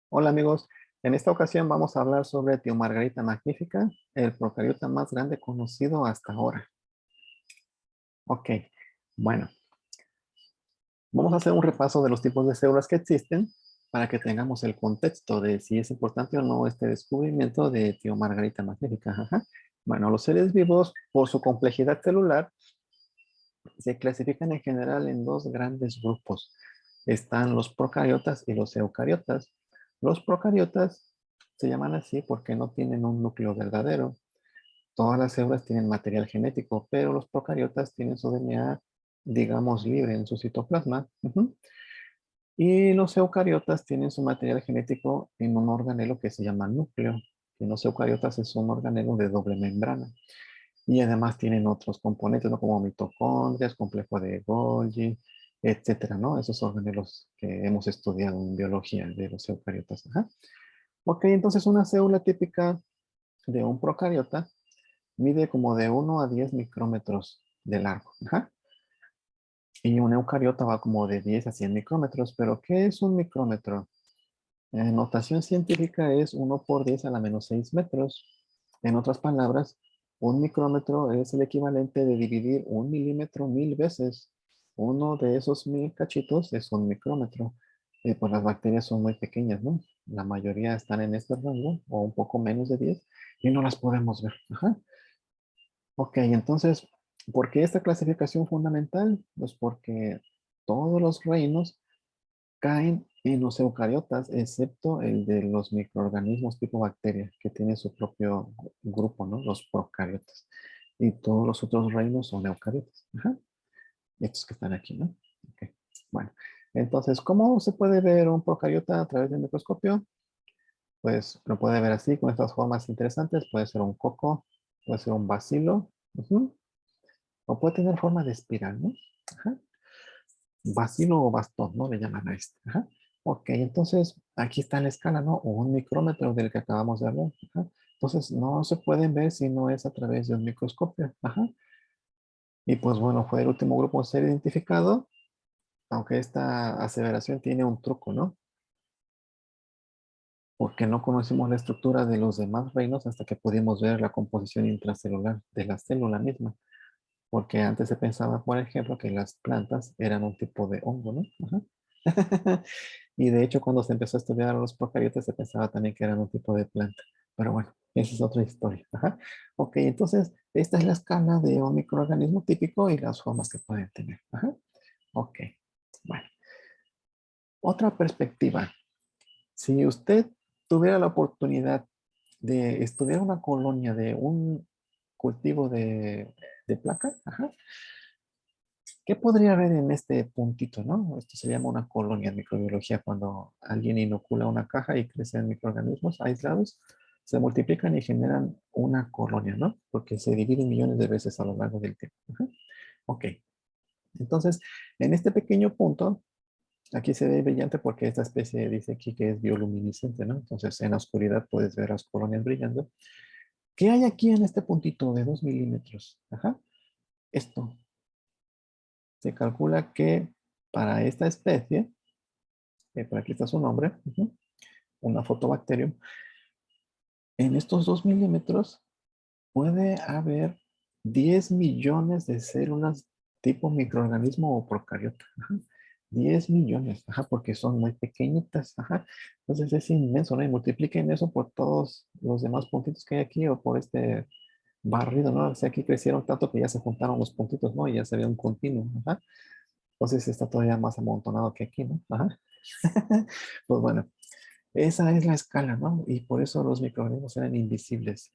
Hola amigos, en esta ocasión vamos a hablar sobre Margarita magnífica, el procariota más grande conocido hasta ahora. Ok, bueno, vamos a hacer un repaso de los tipos de células que existen para que tengamos el contexto de si es importante o no este descubrimiento de Margarita magnífica. Ajá. Bueno, los seres vivos, por su complejidad celular, se clasifican en general en dos grandes grupos. Están los procariotas y los eucariotas. Los procariotas se llaman así porque no tienen un núcleo verdadero. Todas las células tienen material genético, pero los procariotas tienen su DNA, digamos, libre en su citoplasma. Y los eucariotas tienen su material genético en un organelo que se llama núcleo. En los eucariotas es un organelo de doble membrana. Y además tienen otros componentes, ¿no? Como mitocondrias, complejo de Golgi, etcétera, ¿no? Esos organelos que hemos estudiado en biología de los eucariotas. Ajá. Ok, entonces una célula típica de un procariota mide como de 1 a 10 micrómetros de largo. Ajá. Y un eucariota va como de 10 a 100 micrómetros. ¿Pero qué es un micrómetro? En notación científica es 1 por 10 a la -6 metros. En otras palabras, un micrómetro es el equivalente de dividir un milímetro 1000 veces. Uno de esos 1000 cachitos es un micrómetro. Y pues las bacterias son muy pequeñas, ¿no? La mayoría están en este rango, o un poco menos de 10, y no las podemos ver. Ajá. Ok, entonces, ¿por qué esta clasificación fundamental? Pues porque todos los reinos caen en los eucariotas, excepto el de los microorganismos tipo bacteria, que tiene su propio grupo, ¿no? Los procariotas. Y todos los otros reinos son eucariotas. Ajá. Y estos que están aquí, ¿no? Ok. Bueno, entonces, ¿cómo se puede ver un procariota a través del microscopio? Pues lo puede ver así, con estas formas interesantes. Puede ser un coco, puede ser un bacilo, o puede tener forma de espiral, ¿no? Ajá. Bacilo o bastón, ¿no? Le llaman a este. Ajá. Ok, entonces aquí está la escala, ¿no? O un micrómetro del que acabamos de hablar. Ajá. Entonces no se pueden ver si no es a través de un microscopio. Ajá. Y pues bueno, fue el último grupo a ser identificado, aunque esta aseveración tiene un truco, ¿no? Porque no conocimos la estructura de los demás reinos hasta que pudimos ver la composición intracelular de la célula misma. Porque antes se pensaba, por ejemplo, que las plantas eran un tipo de hongo, ¿no? Ajá. Y de hecho, cuando se empezó a estudiar a los procariotas, se pensaba también que eran un tipo de planta. Pero bueno, esa es otra historia. Ajá. Ok, entonces, esta es la escala de un microorganismo típico y las formas que pueden tener. Ajá. Ok, bueno. Otra perspectiva. Si usted tuviera la oportunidad de estudiar una colonia de un cultivo de placa, ajá, ¿qué podría haber en este puntito, no? Esto se llama una colonia en microbiología, cuando alguien inocula una caja y crecen microorganismos aislados, se multiplican y generan una colonia, ¿no? Porque se dividen millones de veces a lo largo del tiempo. Ajá. Ok, entonces, en este pequeño punto, aquí se ve brillante porque esta especie dice aquí que es bioluminiscente, ¿no? Entonces, en la oscuridad puedes ver las colonias brillando. ¿Qué hay aquí en este puntito de 2 milímetros? Ajá, esto. Se calcula que para esta especie, por aquí está su nombre, una Photobacterium, en estos 2 milímetros puede haber 10 millones de células tipo microorganismo o procariota. Ajá. 10 millones, ajá, porque son muy pequeñitas. Ajá. Entonces es inmenso, ¿no? Y multipliquen eso por todos los demás puntitos que hay aquí o por este barrido, ¿no? O sea, aquí crecieron tanto que ya se juntaron los puntitos, ¿no? Y ya se ve un continuo. Ajá. Entonces está todavía más amontonado que aquí, ¿no? Ajá. Pues bueno, esa es la escala, ¿no? Y por eso los microorganismos eran invisibles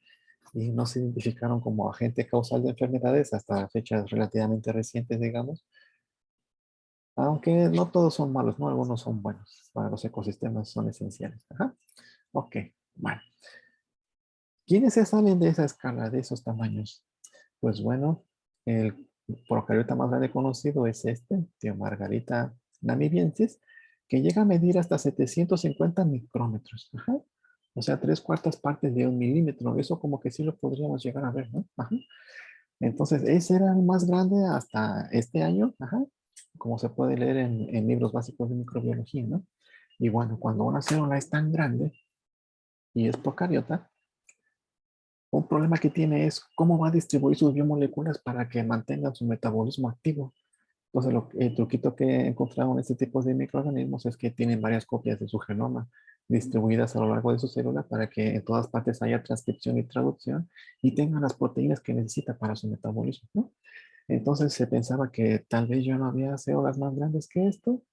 y no se identificaron como agente causal de enfermedades hasta fechas relativamente recientes, digamos. Aunque no todos son malos, ¿no? Algunos son buenos. Para los ecosistemas son esenciales. Ajá. Ok, bueno. ¿Quiénes se salen de esa escala, de esos tamaños? Pues bueno, el procariota más grande conocido es este, Margarita namibiensis, que llega a medir hasta 750 micrómetros. Ajá. O sea, 3/4 partes de un milímetro. Eso como que sí lo podríamos llegar a ver, ¿no? Ajá. Entonces, ese era el más grande hasta este año, ajá, como se puede leer en libros básicos de microbiología, ¿no? Y bueno, cuando una célula es tan grande y es procariota, un problema que tiene es cómo va a distribuir sus biomoléculas para que mantengan su metabolismo activo. Entonces, el truquito que he encontrado en este tipo de microorganismos es que tienen varias copias de su genoma distribuidas a lo largo de su célula para que en todas partes haya transcripción y traducción y tengan las proteínas que necesita para su metabolismo, ¿no? Entonces se pensaba que tal vez yo no había células más grandes que esto,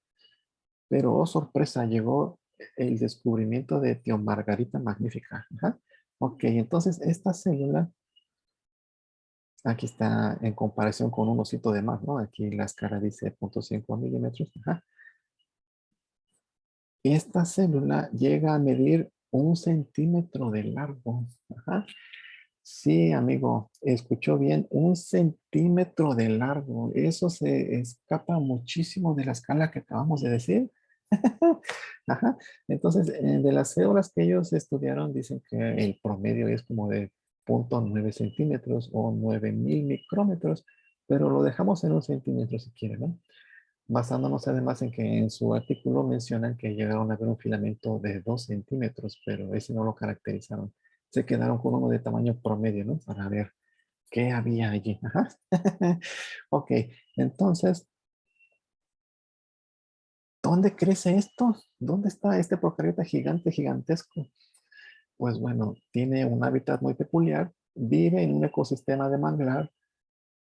pero oh sorpresa, llegó el descubrimiento de Tiomargarita magnifica. Ajá. Ok, entonces esta célula, aquí está en comparación con un osito de más, ¿no? Aquí la escala dice 0.5 milímetros. Ajá. Esta célula llega a medir 1 centímetro de largo. Ajá. Sí, amigo, escuchó bien, 1 centímetro de largo. Eso se escapa muchísimo de la escala que acabamos de decir. Ajá. Entonces, de las células que ellos estudiaron, dicen que el promedio es como de 0.9 centímetros o 9000 micrómetros, pero lo dejamos en 1 centímetro si quieren, ¿no? Basándonos además en que en su artículo mencionan que llegaron a ver un filamento de 2 centímetros, pero ese no lo caracterizaron. Se quedaron con uno de tamaño promedio, ¿no? Para ver qué había allí. Ajá. Ok, entonces, ¿dónde crece esto? ¿Dónde está este procariota gigante, gigantesco? Pues bueno, tiene un hábitat muy peculiar, vive en un ecosistema de manglar,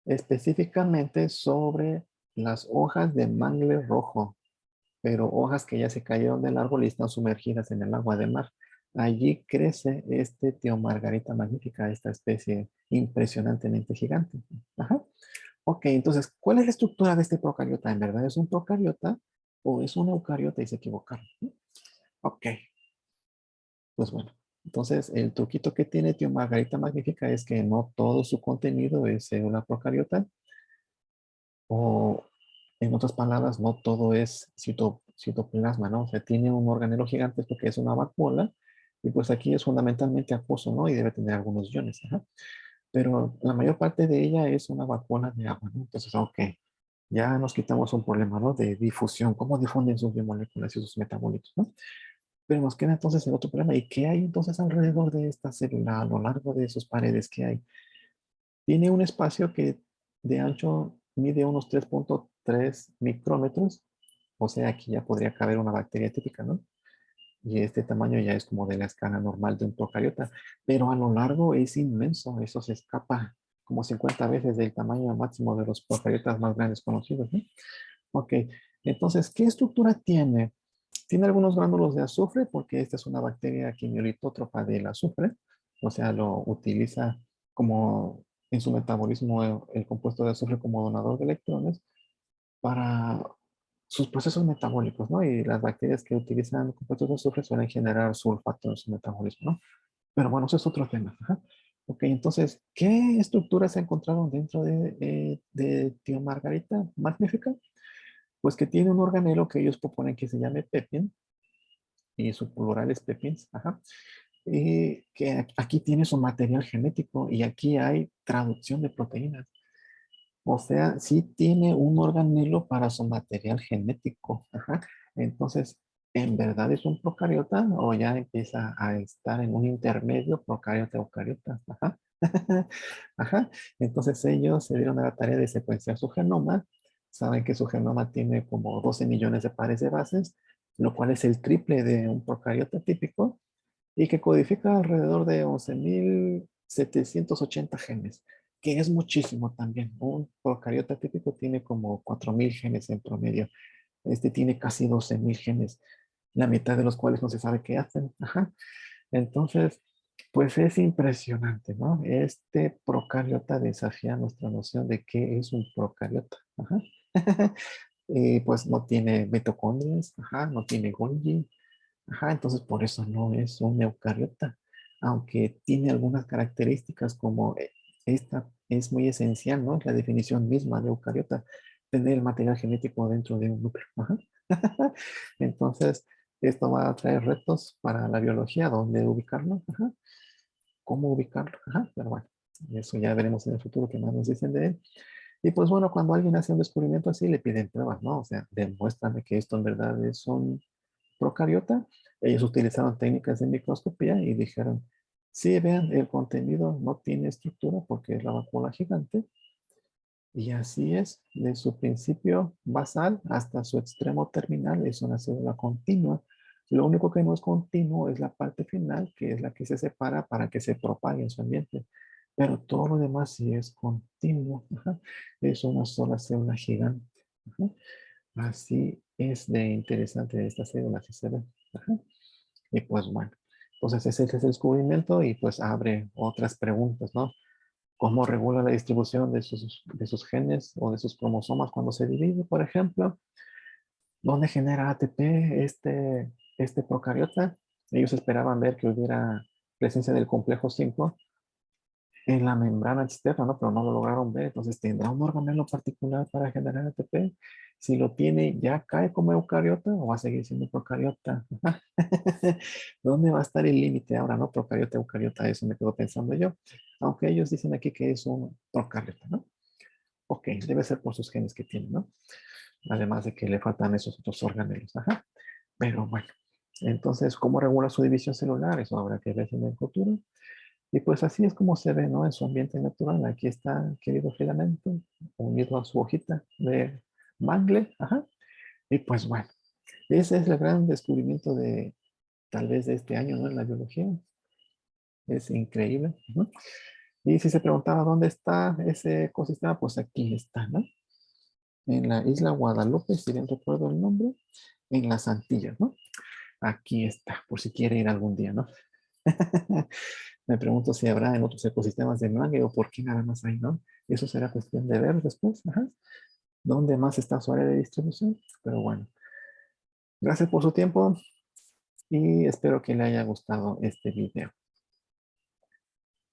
específicamente sobre las hojas de mangle rojo, pero hojas que ya se cayeron del árbol y están sumergidas en el agua de mar. Allí crece este Tiomargarita magnífica, esta especie impresionantemente gigante. Ajá. Ok, entonces, ¿cuál es la estructura de este procariota? ¿En verdad es un procariota o es un eucariota y se equivocaron? Ok, pues bueno. Entonces, el truquito que tiene Tiomargarita magnífica es que no todo su contenido es una procariota, o en otras palabras, no todo es citoplasma, ¿no? O sea, tiene un organelo gigantesco que es una vacuola, y pues aquí es fundamentalmente acuoso, ¿no? Y debe tener algunos iones, ajá. Pero la mayor parte de ella es una vacuola de agua, ¿no? Entonces, ok, ya nos quitamos un problema, ¿no? De difusión, cómo difunden sus biomoléculas y sus metabolitos, ¿no? Pero nos queda entonces el otro problema. ¿Y qué hay entonces alrededor de esta célula, a lo largo de sus paredes? ¿Qué hay? Tiene un espacio que de ancho mide unos 3.3 micrómetros. O sea, aquí ya podría caber una bacteria típica, ¿no? Y este tamaño ya es como de la escala normal de un procariota. Pero a lo largo es inmenso. Eso se escapa como 50 veces del tamaño máximo de los procariotas más grandes conocidos, ¿no? Ok, entonces, ¿qué estructura tiene? Tiene algunos gránulos de azufre porque esta es una bacteria quimiolitótrofa del azufre, o sea, lo utiliza como en su metabolismo el compuesto de azufre como donador de electrones para sus procesos metabólicos, ¿no? Y las bacterias que utilizan compuestos de azufre suelen generar sulfato en su metabolismo, ¿no? Pero bueno, eso es otro tema. Ajá. Ok, entonces, ¿qué estructuras se encontraron dentro de Tiomargarita magnífica? Pues que tiene un organelo que ellos proponen que se llame pepin, y su plural es pepins, ajá, y que aquí tiene su material genético y aquí hay traducción de proteínas. O sea, sí tiene un organelo para su material genético, ajá. Entonces, ¿en verdad es un procariota o ya empieza a estar en un intermedio procariota-eucariota? Ajá. Ajá. Entonces ellos se dieron a la tarea de secuenciar su genoma. Saben que su genoma tiene como 12 millones de pares de bases, lo cual es el triple de un procariota típico y que codifica alrededor de 11.780 genes, que es muchísimo también. Un procariota típico tiene como 4.000 genes en promedio. Este tiene casi 12.000 genes, la mitad de los cuales no se sabe qué hacen. Ajá. Entonces, pues es impresionante, ¿no? Este procariota desafía nuestra noción de qué es un procariota. Ajá. Y pues no tiene mitocondrias, ajá, no tiene Golgi, ajá, entonces por eso no es un eucariota, aunque tiene algunas características como esta es muy esencial, ¿no? La definición misma de eucariota, tener el material genético dentro de un núcleo. Ajá. Entonces, esto va a traer retos para la biología, dónde ubicarlo, ajá, cómo ubicarlo, ajá, pero bueno, eso ya veremos en el futuro qué más nos dicen de él. Y pues bueno, cuando alguien hace un descubrimiento así, le piden pruebas, ¿no? O sea, demuéstrame que esto en verdad es un procariota, ellos utilizaron técnicas de microscopía y dijeron, sí, vean, el contenido no tiene estructura porque es la vacuola gigante. Y así es, de su principio basal hasta su extremo terminal es una célula continua. Lo único que no es continuo es la parte final, que es la que se separa para que se propague en su ambiente. Pero todo lo demás sí es continuo. Ajá. Es una sola célula gigante. Ajá. Así es de interesante esta célula, si se ve. Ajá. Y pues bueno, entonces ese es el descubrimiento y pues abre otras preguntas, ¿no? ¿Cómo regula la distribución de sus genes o de sus cromosomas cuando se divide, por ejemplo? ¿Dónde genera ATP este procariota? Ellos esperaban ver que hubiera presencia del complejo 5 en la membrana externa, ¿no? Pero no lo lograron ver. Entonces, ¿tendrá un organelo particular para generar ATP? Si lo tiene, ¿ya cae como eucariota o va a seguir siendo procariota? ¿Dónde va a estar el límite ahora, no? Procariota, eucariota, eso me quedo pensando yo. Aunque ellos dicen aquí que es un procariota, ¿no? Ok, debe ser por sus genes que tiene, ¿no? Además de que le faltan esos otros organelos, ajá. Pero bueno, entonces, ¿cómo regula su división celular? Eso habrá que ver en el futuro. Y pues así es como se ve, ¿no? En su ambiente natural. Aquí está, querido filamento, unido a su hojita de mangle. Ajá. Y pues bueno, ese es el gran descubrimiento de tal vez de este año, ¿no? En la biología. Es increíble. Ujú. Y si se preguntaba dónde está ese ecosistema, pues aquí está, ¿no? En la isla Guadalupe, si bien recuerdo el nombre, en las Antillas, ¿no? Aquí está, por si quiere ir algún día, ¿no? Me pregunto si habrá en otros ecosistemas de mangue o por qué nada más hay, ¿no? Eso será cuestión de ver después. Ajá. ¿Dónde más está su área de distribución? Pero bueno, gracias por su tiempo y espero que le haya gustado este video.